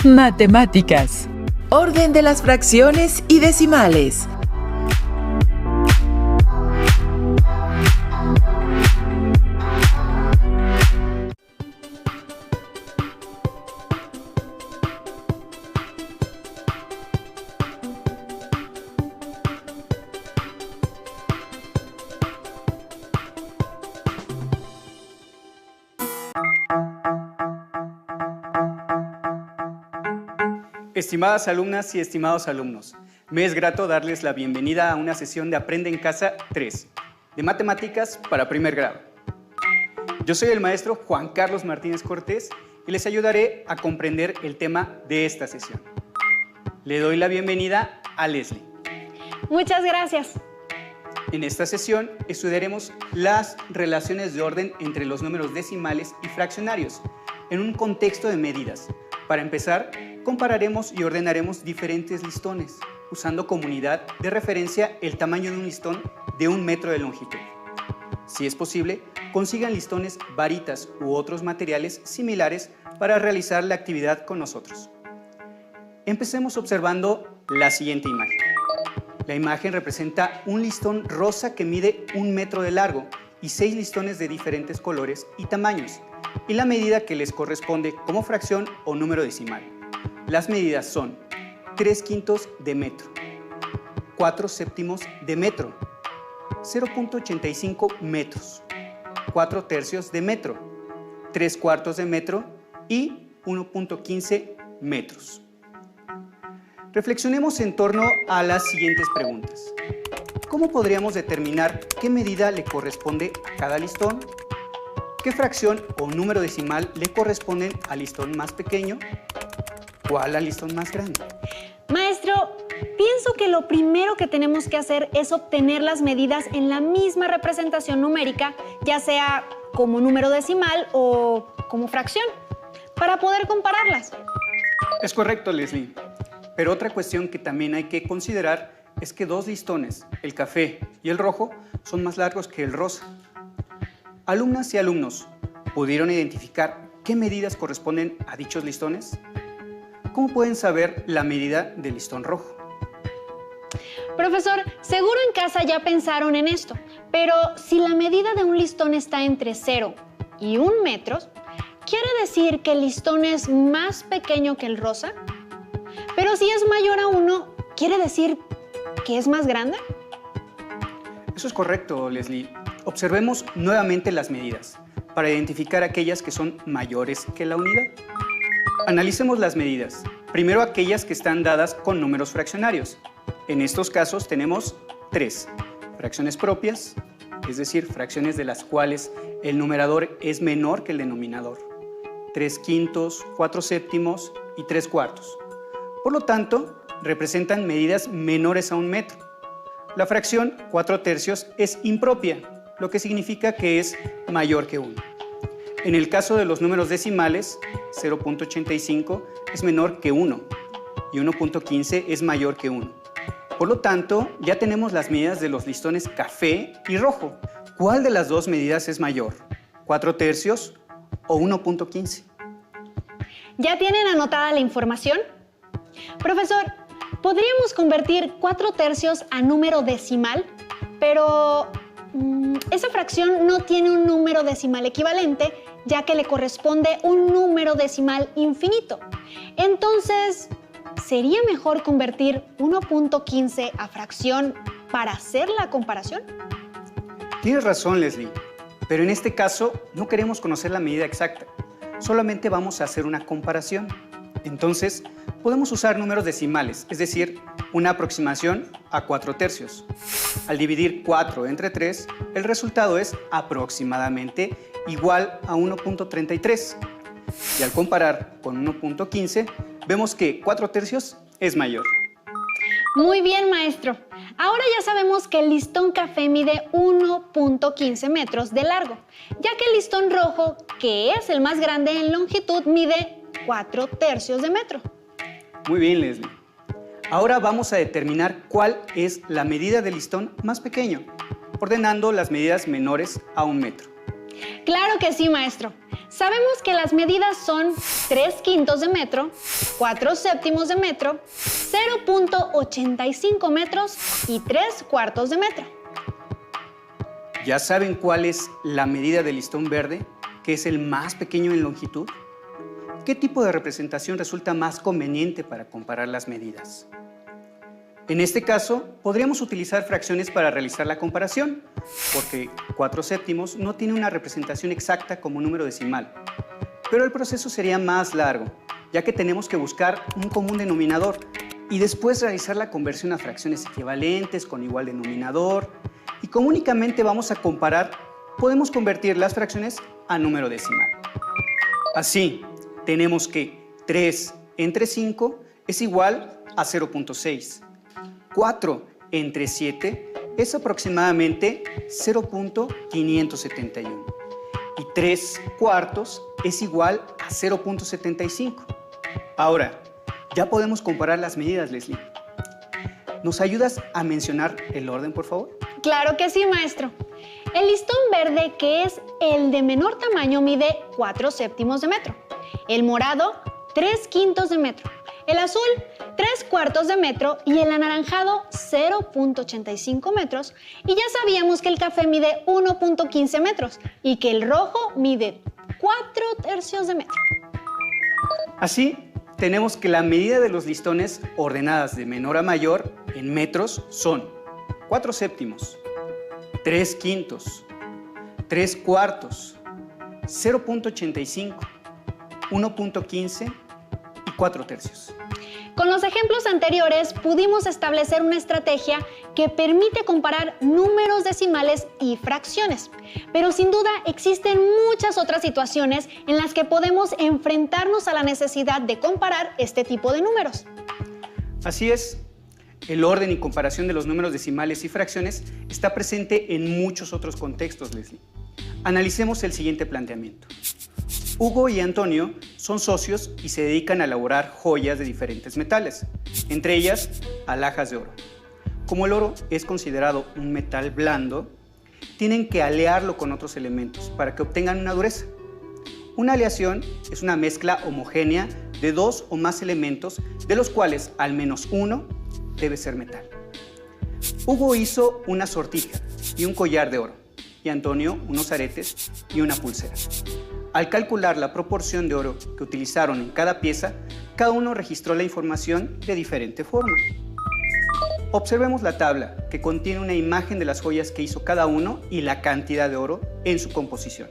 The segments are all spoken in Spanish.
Matemáticas. Orden de las fracciones y decimales. Estimadas alumnas y estimados alumnos, me es grato darles la bienvenida a una sesión de Aprende en Casa 3, de Matemáticas para primer grado. Yo soy el maestro Juan Carlos Martínez Cortés y les ayudaré a comprender el tema de esta sesión. Le doy la bienvenida a Leslie. Muchas gracias. En esta sesión estudiaremos las relaciones de orden entre los números decimales y fraccionarios en un contexto de medidas. Para empezar, compararemos y ordenaremos diferentes listones, usando como unidad de referencia el tamaño de un listón de 1 metro de longitud. Si es posible, consigan listones, varitas u otros materiales similares para realizar la actividad con nosotros. Empecemos observando la siguiente imagen. La imagen representa un listón rosa que mide 1 metro de largo y 6 listones de diferentes colores y tamaños, y la medida que les corresponde como fracción o número decimal. Las medidas son 3/5 de metro, 4/7 de metro, 0.85 metros, 4/3 de metro, 3/4 de metro y 1.15 metros. Reflexionemos en torno a las siguientes preguntas. ¿Cómo podríamos determinar qué medida le corresponde a cada listón? ¿Qué fracción o número decimal le corresponden al listón más pequeño? ¿Cuál al listón más grande? Maestro, pienso que lo primero que tenemos que hacer es obtener las medidas en la misma representación numérica, ya sea como número decimal o como fracción, para poder compararlas. Es correcto, Leslie. Pero otra cuestión que también hay que considerar es que 2 listones, el café y el rojo, son más largos que el rosa. Alumnas y alumnos, ¿pudieron identificar qué medidas corresponden a dichos listones? ¿Cómo pueden saber la medida del listón rojo? Profesor, seguro en casa ya pensaron en esto, pero si la medida de un listón está entre 0 y 1 metro, ¿quiere decir que el listón es más pequeño que el rosa? Pero si es mayor a 1, ¿quiere decir que es más grande? Eso es correcto, Leslie. Observemos nuevamente las medidas para identificar aquellas que son mayores que la unidad. Analicemos las medidas. Primero aquellas que están dadas con números fraccionarios. En estos casos tenemos 3. Fracciones propias, es decir, fracciones de las cuales el numerador es menor que el denominador. 3/5, 4/7 y 3/4. Por lo tanto, representan medidas menores a 1 metro. La fracción 4/3 es impropia, lo que significa que es mayor que 1. En el caso de los números decimales, 0.85 es menor que 1 y 1.15 es mayor que 1. Por lo tanto, ya tenemos las medidas de los listones café y rojo. ¿Cuál de las dos medidas es mayor? ¿4/3 o 1.15? ¿Ya tienen anotada la información? Profesor, ¿podríamos convertir 4/3 a número decimal? Pero esa fracción no tiene un número decimal equivalente, ya que le corresponde un número decimal infinito. Entonces, ¿sería mejor convertir 1.15 a fracción para hacer la comparación? Tienes razón, Leslie, pero en este caso no queremos conocer la medida exacta, solamente vamos a hacer una comparación. Entonces, podemos usar números decimales, es decir, una aproximación a 4/3. Al dividir 4 entre 3, el resultado es aproximadamente igual a 1.33. Y al comparar con 1.15, vemos que 4/3 es mayor. Muy bien, maestro. Ahora ya sabemos que el listón café mide 1.15 metros de largo, ya que el listón rojo, que es el más grande en longitud, mide 4/3 de metro. Muy bien, Leslie. Ahora vamos a determinar cuál es la medida del listón más pequeño, ordenando las medidas menores a 1 metro. Claro que sí, maestro. Sabemos que las medidas son 3/5 de metro, 4/7 de metro, 0.85 metros y 3/4 de metro. ¿Ya saben cuál es la medida del listón verde, que es el más pequeño en longitud? ¿Qué tipo de representación resulta más conveniente para comparar las medidas? En este caso, podríamos utilizar fracciones para realizar la comparación, porque 4/7 no tiene una representación exacta como número decimal. Pero el proceso sería más largo, ya que tenemos que buscar un común denominador y después realizar la conversión a fracciones equivalentes con igual denominador. Y como únicamente vamos a comparar, podemos convertir las fracciones a número decimal. Así, tenemos que 3 entre 5 es igual a 0.6. 4 entre 7 es aproximadamente 0.571. Y 3/4 es igual a 0.75. Ahora, ya podemos comparar las medidas, Leslie. ¿Nos ayudas a mencionar el orden, por favor? Claro que sí, maestro. El listón verde, que es el de menor tamaño, mide 4/7 de metro. El morado, 3/5 de metro. El azul, 3/4 de metro y el anaranjado 0.85 metros. Y ya sabíamos que el café mide 1.15 metros y que el rojo mide 4/3 de metro. Así, tenemos que la medida de los listones ordenadas de menor a mayor en metros son 4/7, 3/5, 3/4, 0.85, 1.15 y 4/3. Con los ejemplos anteriores pudimos establecer una estrategia que permite comparar números decimales y fracciones. Pero sin duda existen muchas otras situaciones en las que podemos enfrentarnos a la necesidad de comparar este tipo de números. Así es, el orden y comparación de los números decimales y fracciones está presente en muchos otros contextos, Leslie. Analicemos el siguiente planteamiento. Hugo y Antonio son socios y se dedican a elaborar joyas de diferentes metales, entre ellas alhajas de oro. Como el oro es considerado un metal blando, tienen que alearlo con otros elementos para que obtengan una dureza. Una aleación es una mezcla homogénea de dos o más elementos, de los cuales al menos uno debe ser metal. Hugo hizo una sortija y un collar de oro, y Antonio unos aretes y una pulsera. Al calcular la proporción de oro que utilizaron en cada pieza, cada uno registró la información de diferente forma. Observemos la tabla, que contiene una imagen de las joyas que hizo cada uno y la cantidad de oro en su composición.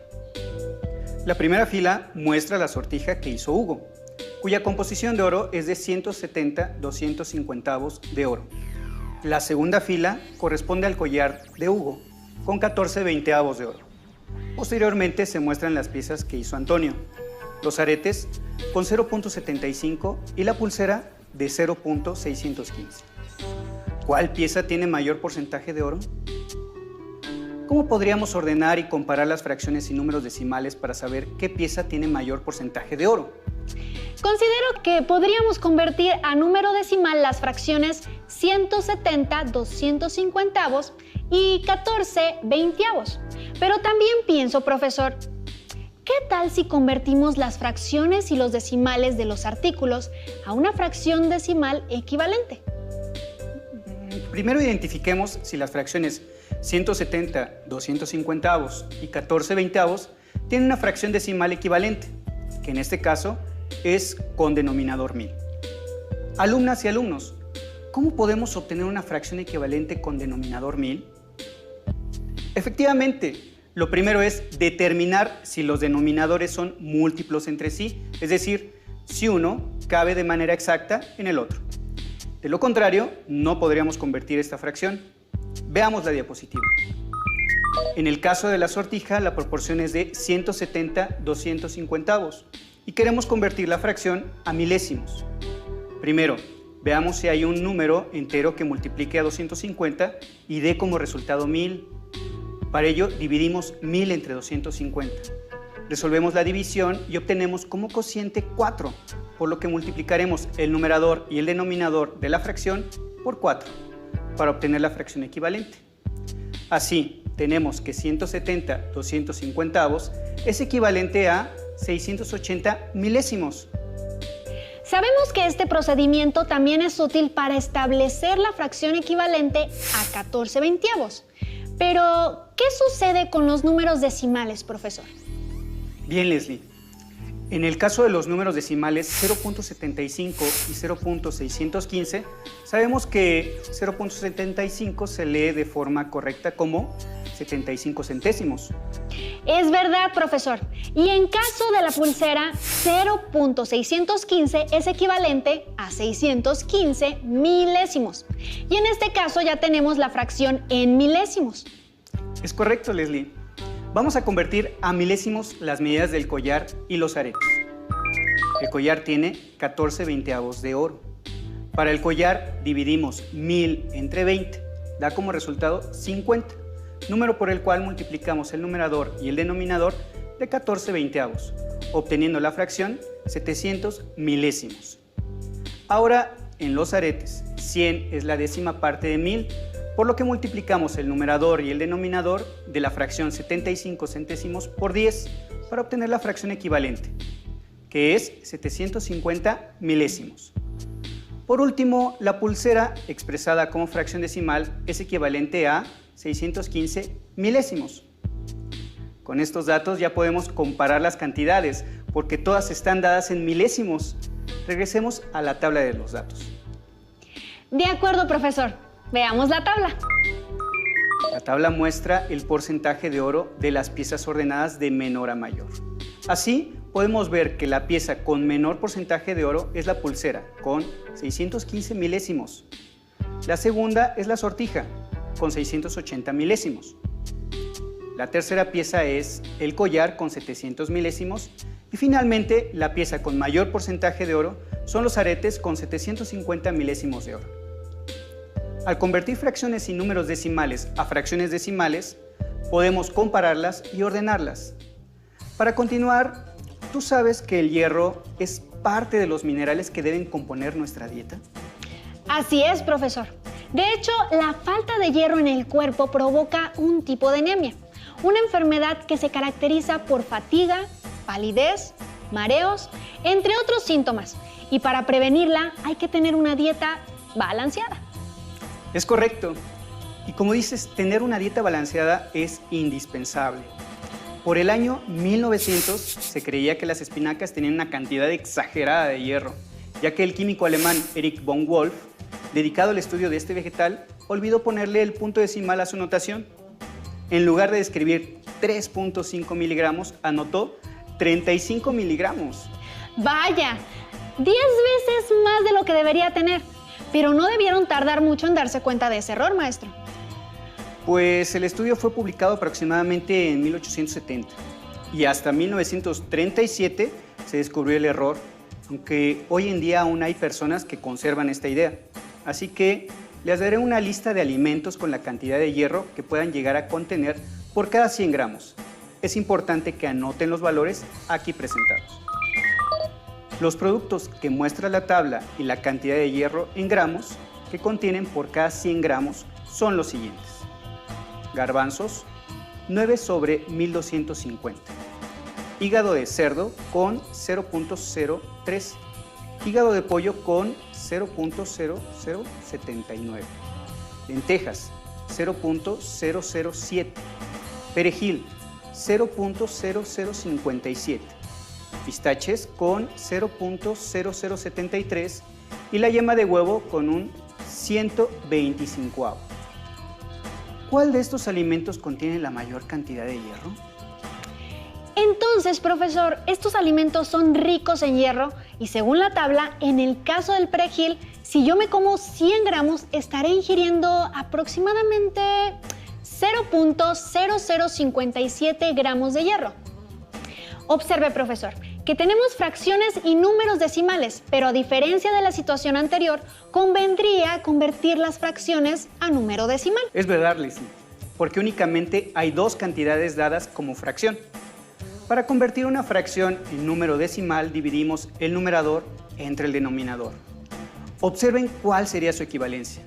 La primera fila muestra la sortija que hizo Hugo, cuya composición de oro es de 170/250 de oro. La segunda fila corresponde al collar de Hugo, con 14/20 de oro. Posteriormente se muestran las piezas que hizo Antonio, los aretes con 0.75 y la pulsera de 0.615. ¿Cuál pieza tiene mayor porcentaje de oro? ¿Cómo podríamos ordenar y comparar las fracciones y números decimales para saber qué pieza tiene mayor porcentaje de oro? Considero que podríamos convertir a número decimal las fracciones 170/250 y 14/20. Pero también pienso, profesor, ¿qué tal si convertimos las fracciones y los decimales de los artículos a una fracción decimal equivalente? Primero identifiquemos si las fracciones 170/250 y 14/20 tienen una fracción decimal equivalente, que en este caso es con denominador 1000. Alumnas y alumnos, ¿cómo podemos obtener una fracción equivalente con denominador 1000? Efectivamente, lo primero es determinar si los denominadores son múltiplos entre sí, es decir, si uno cabe de manera exacta en el otro. De lo contrario, no podríamos convertir esta fracción. Veamos la diapositiva. En el caso de la sortija, la proporción es de 170/250 y queremos convertir la fracción a milésimos. Primero, veamos si hay un número entero que multiplique a 250 y dé como resultado 1000. Para ello, dividimos 1000 entre 250. Resolvemos la división y obtenemos como cociente 4, por lo que multiplicaremos el numerador y el denominador de la fracción por 4 para obtener la fracción equivalente. Así, tenemos que 170 250avos es equivalente a 680 milésimos. Sabemos que este procedimiento también es útil para establecer la fracción equivalente a 14 veinteavos. Pero, ¿qué sucede con los números decimales, profesor? Bien, Leslie. En el caso de los números decimales 0.75 y 0.615, sabemos que 0.75 se lee de forma correcta como 75 centésimos. Es verdad, profesor. Y en caso de la pulsera, 0.615 es equivalente a 615 milésimos. Y en este caso ya tenemos la fracción en milésimos. Es correcto, Leslie. Vamos a convertir a milésimos las medidas del collar y los aretes. El collar tiene 14 veinteavos de oro. Para el collar dividimos 1000 entre 20, da como resultado 50, número por el cual multiplicamos el numerador y el denominador de 14 veinteavos, obteniendo la fracción 700 milésimos. Ahora, en los aretes, 100 es la décima parte de 1000, por lo que multiplicamos el numerador y el denominador de la fracción 75 centésimos por 10 para obtener la fracción equivalente, que es 750 milésimos. Por último, la pulsera, expresada como fracción decimal, es equivalente a 615 milésimos. Con estos datos ya podemos comparar las cantidades, porque todas están dadas en milésimos. Regresemos a la tabla de los datos. De acuerdo, profesor. Veamos la tabla. La tabla muestra el porcentaje de oro de las piezas ordenadas de menor a mayor. Así, podemos ver que la pieza con menor porcentaje de oro es la pulsera, con 615 milésimos. La segunda es la sortija, con 680 milésimos. La tercera pieza es el collar, con 700 milésimos. Y finalmente, la pieza con mayor porcentaje de oro son los aretes, con 750 milésimos de oro. Al convertir fracciones y números decimales a fracciones decimales, podemos compararlas y ordenarlas. Para continuar, ¿tú sabes que el hierro es parte de los minerales que deben componer nuestra dieta? Así es, profesor. De hecho, la falta de hierro en el cuerpo provoca un tipo de anemia, una enfermedad que se caracteriza por fatiga, palidez, mareos, entre otros síntomas. Y para prevenirla hay que tener una dieta balanceada. Es correcto. Y como dices, tener una dieta balanceada es indispensable. Por el año 1900 se creía que las espinacas tenían una cantidad exagerada de hierro, ya que el químico alemán Erich von Wolf, dedicado al estudio de este vegetal, olvidó ponerle el punto decimal a su notación. En lugar de escribir 3.5 miligramos, anotó 35 miligramos. ¡Vaya! 10 veces más de lo que debería tener. Pero no debieron tardar mucho en darse cuenta de ese error, maestro. Pues el estudio fue publicado aproximadamente en 1870 y hasta 1937 se descubrió el error, aunque hoy en día aún hay personas que conservan esta idea. Así que les daré una lista de alimentos con la cantidad de hierro que puedan llegar a contener por cada 100 gramos. Es importante que anoten los valores aquí presentados. Los productos que muestra la tabla y la cantidad de hierro en gramos que contienen por cada 100 gramos son los siguientes. Garbanzos, 9 sobre 1250. Hígado de cerdo con 0.03. Hígado de pollo con 0.0079. Lentejas, 0.007. Perejil, 0.0057. Pistaches con 0.0073 y la yema de huevo con un 125avo. ¿Cuál de estos alimentos contiene la mayor cantidad de hierro? Entonces, profesor, estos alimentos son ricos en hierro y según la tabla, en el caso del perejil, si yo me como 100 gramos, estaré ingiriendo aproximadamente 0.0057 gramos de hierro. Observe, profesor, que tenemos fracciones y números decimales, pero a diferencia de la situación anterior, convendría convertir las fracciones a número decimal. Es verdad, Leslie, porque únicamente hay dos cantidades dadas como fracción. Para convertir una fracción en número decimal, dividimos el numerador entre el denominador. Observen cuál sería su equivalencia.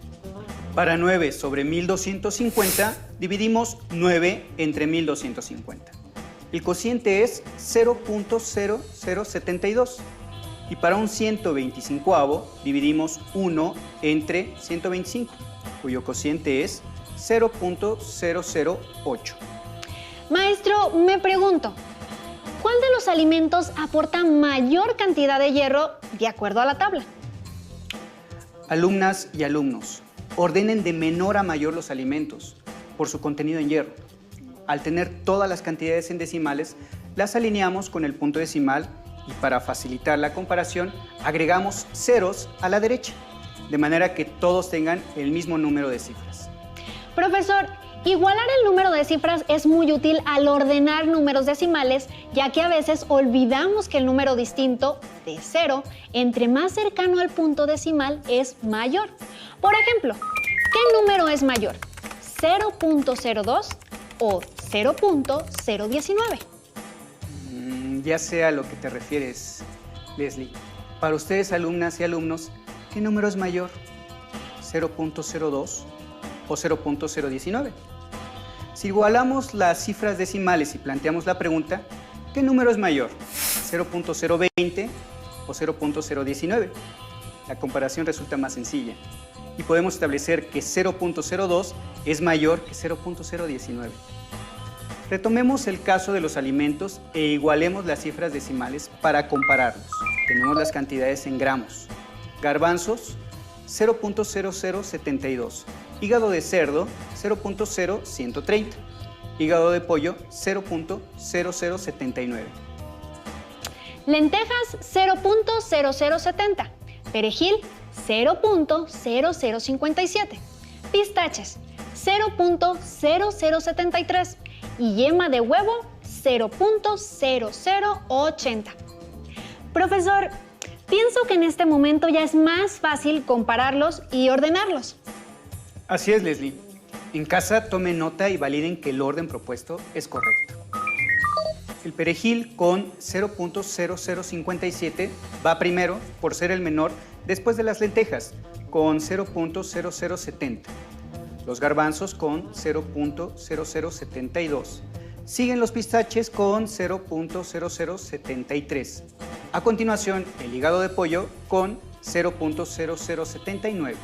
Para 9 sobre 1250, dividimos 9 entre 1250. El cociente es 0.0072. Y para un 125avo dividimos 1 entre 125, cuyo cociente es 0.008. Maestro, me pregunto, ¿cuál de los alimentos aporta mayor cantidad de hierro de acuerdo a la tabla? Alumnas y alumnos, ordenen de menor a mayor los alimentos por su contenido en hierro. Al tener todas las cantidades en decimales, las alineamos con el punto decimal y para facilitar la comparación, agregamos ceros a la derecha, de manera que todos tengan el mismo número de cifras. Profesor, igualar el número de cifras es muy útil al ordenar números decimales, ya que a veces olvidamos que el número distinto de 0, entre más cercano al punto decimal, es mayor. Por ejemplo, ¿qué número es mayor? ¿0.02 o 0.019? Ya sé a lo que te refieres, Leslie. Para ustedes, alumnas y alumnos, ¿qué número es mayor? ¿0.02 o 0.019? Si igualamos las cifras decimales y planteamos la pregunta, ¿qué número es mayor? ¿0.020 o 0.019? La comparación resulta más sencilla y podemos establecer que 0.02 es mayor que 0.019. Retomemos el caso de los alimentos e igualemos las cifras decimales para compararlos. Tenemos las cantidades en gramos. Garbanzos, 0.0072. Hígado de cerdo, 0.0130. Hígado de pollo, 0.0079. Lentejas, 0.0070. Perejil, 0.0057. Pistaches, 0.0073. Y yema de huevo, 0.0080. Profesor, pienso que en este momento ya es más fácil compararlos y ordenarlos. Así es, Leslie. En casa tomen nota y validen que el orden propuesto es correcto. El perejil con 0.0057 va primero por ser el menor después de las lentejas con 0.0070. Los garbanzos con 0.0072. Siguen los pistaches con 0.0073. A continuación, el hígado de pollo con 0.0079.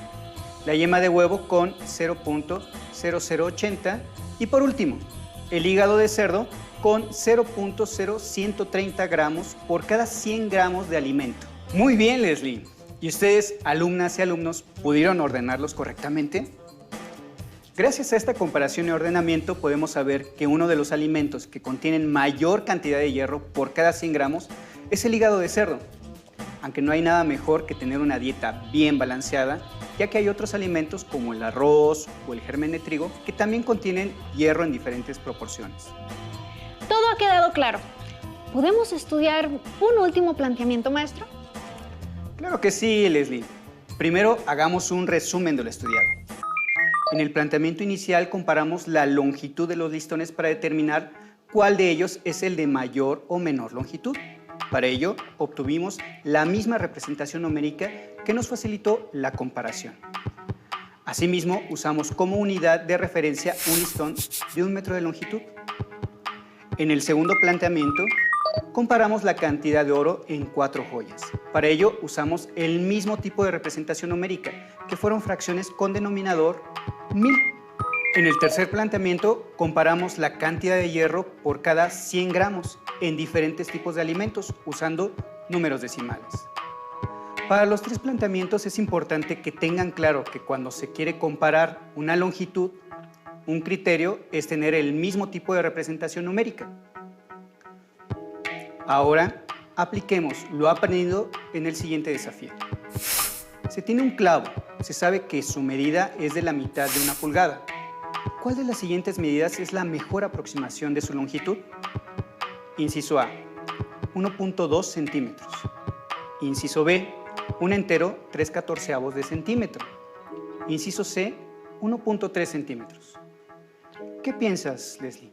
La yema de huevo con 0.0080. Y por último, el hígado de cerdo con 0.0130 gramos por cada 100 gramos de alimento. Muy bien, Leslie. ¿Y ustedes, alumnas y alumnos, pudieron ordenarlos correctamente? Gracias a esta comparación y ordenamiento podemos saber que uno de los alimentos que contienen mayor cantidad de hierro por cada 100 gramos es el hígado de cerdo. Aunque no hay nada mejor que tener una dieta bien balanceada, ya que hay otros alimentos como el arroz o el germen de trigo que también contienen hierro en diferentes proporciones. Todo ha quedado claro. ¿Podemos estudiar un último planteamiento, maestro? Claro que sí, Leslie. Primero hagamos un resumen de lo estudiado. En el planteamiento inicial comparamos la longitud de los listones para determinar cuál de ellos es el de mayor o menor longitud. Para ello, obtuvimos la misma representación numérica que nos facilitó la comparación. Asimismo, usamos como unidad de referencia un listón de 1 metro de longitud. En el segundo planteamiento, comparamos la cantidad de oro en 4 joyas. Para ello, usamos el mismo tipo de representación numérica, que fueron fracciones con denominador 1000. En el tercer planteamiento, comparamos la cantidad de hierro por cada 100 gramos en diferentes tipos de alimentos, usando números decimales. Para los 3 planteamientos es importante que tengan claro que cuando se quiere comparar una longitud, un criterio es tener el mismo tipo de representación numérica. Ahora, apliquemos lo aprendido en el siguiente desafío. Se tiene un clavo, se sabe que su medida es de la mitad de 1 pulgada. ¿Cuál de las siguientes medidas es la mejor aproximación de su longitud? Inciso A, 1.2 centímetros. Inciso B, un entero 3/14 de centímetro. Inciso C, 1.3 centímetros. ¿Qué piensas, Leslie?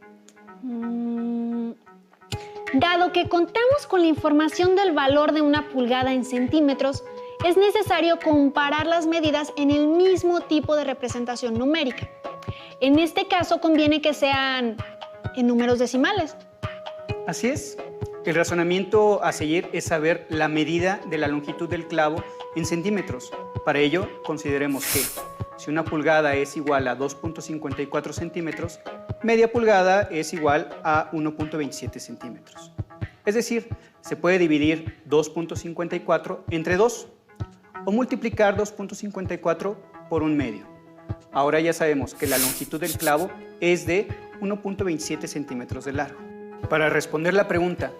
Dado que contamos con la información del valor de 1 pulgada en centímetros, es necesario comparar las medidas en el mismo tipo de representación numérica. En este caso conviene que sean en números decimales. Así es. El razonamiento a seguir es saber la medida de la longitud del clavo en centímetros. Para ello, consideremos que si una pulgada es igual a 2.54 centímetros, media pulgada es igual a 1.27 centímetros. Es decir, se puede dividir 2.54 entre 2 o multiplicar 2.54 por un medio. Ahora ya sabemos que la longitud del clavo es de 1.27 centímetros de largo. Para responder la pregunta,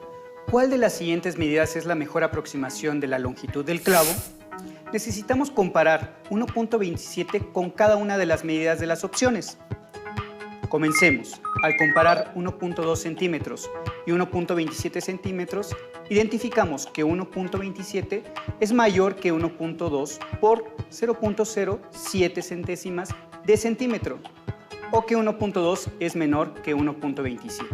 ¿cuál de las siguientes medidas es la mejor aproximación de la longitud del clavo? Necesitamos comparar 1.27 con cada una de las medidas de las opciones. Comencemos. Al comparar 1.2 centímetros y 1.27 centímetros, identificamos que 1.27 es mayor que 1.2 por 0.07 centésimas de centímetro, o que 1.2 es menor que 1.27.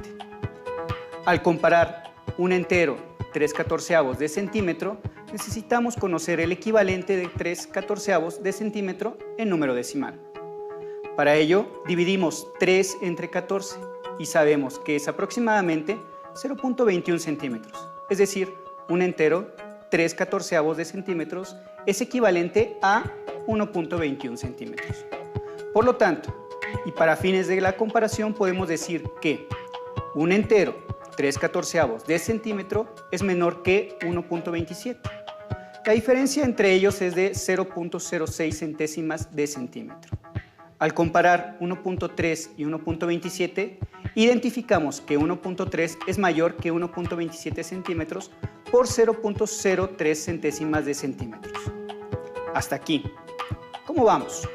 Al comparar un entero 3/14 de centímetro, necesitamos conocer el equivalente de 3/14 de centímetro en número decimal. Para ello, dividimos 3 entre 14 y sabemos que es aproximadamente 0.21 centímetros. Es decir, un entero 3/14 de centímetros es equivalente a 1.21 centímetros. Por lo tanto, y para fines de la comparación, podemos decir que un entero 3/14 de centímetro es menor que 1.27. La diferencia entre ellos es de 0.06 centésimas de centímetro. Al comparar 1.3 y 1.27, identificamos que 1.3 es mayor que 1.27 centímetros por 0.03 centésimas de centímetros. Hasta aquí. ¿Cómo vamos?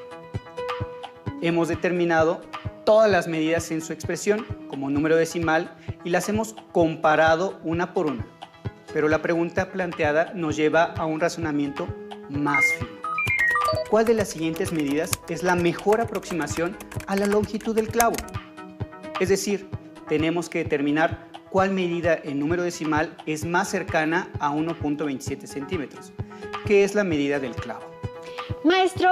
Hemos determinado todas las medidas en su expresión como número decimal y las hemos comparado una por una. Pero la pregunta planteada nos lleva a un razonamiento más fino. ¿Cuál de las siguientes medidas es la mejor aproximación a la longitud del clavo? Es decir, tenemos que determinar cuál medida en número decimal es más cercana a 1.27 centímetros, que es la medida del clavo. Maestro,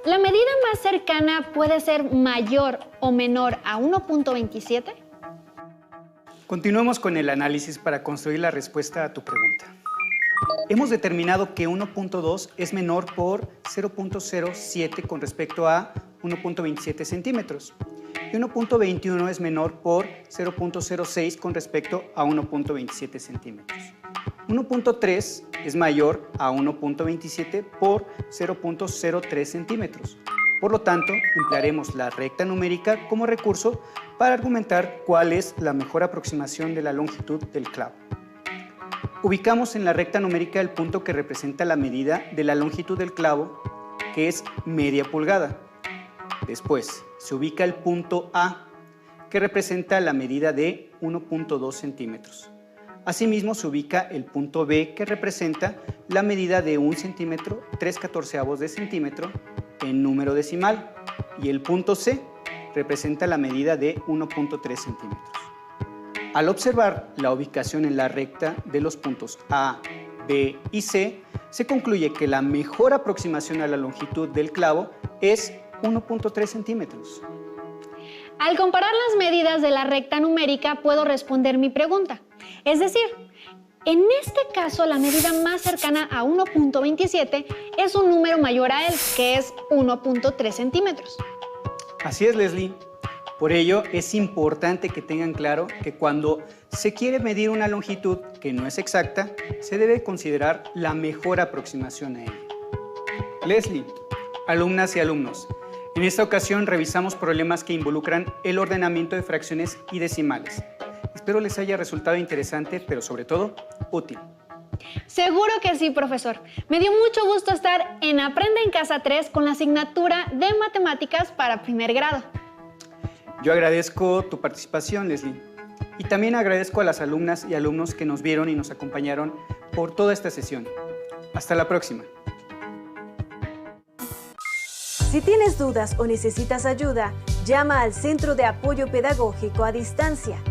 ¿la medida más cercana puede ser mayor o menor a 1.27? Continuemos con el análisis para construir la respuesta a tu pregunta. Hemos determinado que 1.2 es menor por 0.07 con respecto a 1.27 centímetros y 1.21 es menor por 0.06 con respecto a 1.27 centímetros. 1.3 es mayor a 1.27 por 0.03 centímetros. Por lo tanto, emplearemos la recta numérica como recurso para argumentar cuál es la mejor aproximación de la longitud del clavo. Ubicamos en la recta numérica el punto que representa la medida de la longitud del clavo, que es media pulgada. Después, se ubica el punto A, que representa la medida de 1.2 centímetros. Asimismo, se ubica el punto B, que representa la medida de 1 centímetro, 3/14 de centímetro en número decimal. Y el punto C representa la medida de 1.3 centímetros. Al observar la ubicación en la recta de los puntos A, B y C, se concluye que la mejor aproximación a la longitud del clavo es 1.3 centímetros. Al comparar las medidas de la recta numérica, puedo responder mi pregunta. Es decir, en este caso, la medida más cercana a 1.27 es un número mayor a él, que es 1.3 centímetros. Así es, Leslie. Por ello, es importante que tengan claro que cuando se quiere medir una longitud que no es exacta, se debe considerar la mejor aproximación a ella. Leslie, alumnas y alumnos, en esta ocasión revisamos problemas que involucran el ordenamiento de fracciones y decimales. Espero les haya resultado interesante, pero sobre todo, útil. Seguro que sí, profesor. Me dio mucho gusto estar en Aprende en Casa 3 con la asignatura de Matemáticas para primer grado. Yo agradezco tu participación, Leslie. Y también agradezco a las alumnas y alumnos que nos vieron y nos acompañaron por toda esta sesión. Hasta la próxima. Si tienes dudas o necesitas ayuda, llama al Centro de Apoyo Pedagógico a Distancia